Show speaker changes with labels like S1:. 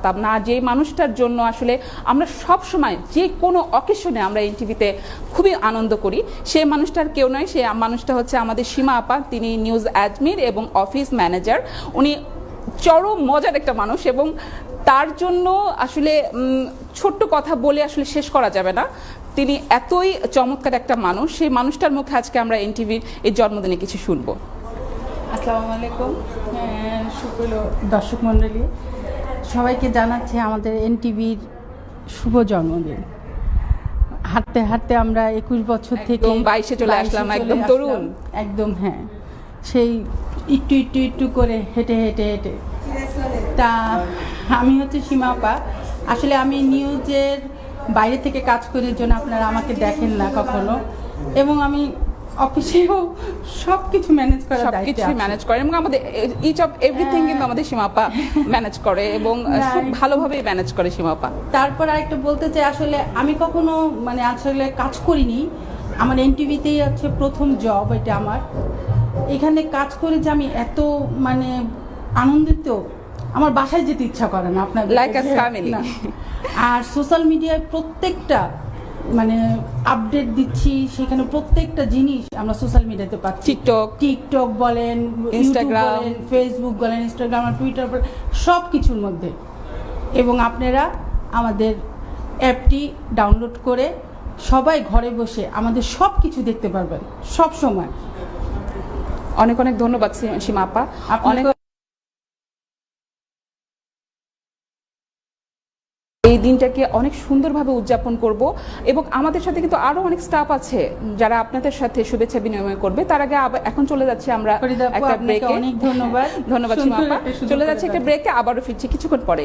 S1: পারতাম না, যে মানুষটার জন্য আসলে আমরা সব সময় যে কোনো অকেশনে আমরা এনটিভিতে খুবই আনন্দ করি, সেই মানুষটার কেউ নয়, সেই মানুষটা হচ্ছে আমাদের সীমা আপা। তিনি নিউজ অ্যাডমিন এবং অফিস ম্যানেজার। উনি চরম মজার একটা মানুষ এবং তার জন্য আসলে ছোট্ট কথা বলে আসলে শেষ করা যাবে না। তিনি এতই চমৎকার একটা মানুষ, সেই মানুষটার মুখে আজকে আমরা এনটিভির এই জন্মদিনে কিছু শুনবো।
S2: আসসালামু আলাইকুম, সুপ্রিয় দর্শক মণ্ডলী, সবাইকে জানাচ্ছি আমাদের এনটিভির শুভ জন্মদিন। হাঁটতে হাঁটতে আমরা 21 বছর থেকে
S1: 22-এ চলে আসলাম, একদম তরুণ।
S2: একদম, হ্যাঁ, সেই একটু করে হেঁটে হেঁটে হেঁটে। তা আমি হচ্ছে সীমা আপা। আসলে আমি নিউজের বাইরে থেকে কাজ করার জন্য আপনারা আমাকে দেখেন না কখনো, এবং আমি অফিসেও সবকিছু ম্যানেজ করার দায়িত্ব আছে।
S1: ম্যানেজ করে এবং আমাদের ইচ অফ এভরিথিং কিন্তু আমাদের সীমা আপা ম্যানেজ করে এবং খুব ভালোভাবেই ম্যানেজ করে সীমা আপা।
S2: তারপর আরেকটা বলতে চাই, আসলে আমি কখনো আসলে কাজ করিনি, আমার এনটিভিতেই হচ্ছে প্রথম জব এটা আমার। এখানে কাজ করে যে আমি এত আনন্দিত, আমার বাসায় যেতে ইচ্ছা করে না আপনার
S1: লাইক আ ফ্যামিলি।
S2: আর সোশ্যাল মিডিয়ায় প্রত্যেকটা আপডেট দিচ্ছি, সেখানে প্রত্যেকটা জিনিস আমরা সোশ্যাল মিডিয়াতে পাচ্ছি। টিকটক বলেন, ইনস্টাগ্রাম, ফেসবুক বলেন, ইনস্টাগ্রাম আর টুইটার বলেন, সব কিছুর মধ্যে। এবং আপনারা আমাদের অ্যাপটি ডাউনলোড করে সবাই ঘরে বসে আমাদের সব কিছু দেখতে পারবেন সব সময়।
S1: অনেক অনেক ধন্যবাদ সীমা আপা। অনেক এই দিনটাকে অনেক সুন্দরভাবে উদযাপন করব এবং আমাদের সাথে কিন্তু আরো অনেক স্টাফ আছে যারা আপনাদের সাথে শুভেচ্ছা বিনিময় করবে। তার আগে এখন চলে যাচ্ছি আমরা একটা ব্রেকে।
S2: অনেক ধন্যবাদ
S1: ধন্যবাদ সীমা আপা। চলে যাচ্ছে একটা ব্রেকে, আবারও ফিরছি কিছুক্ষণ পরে।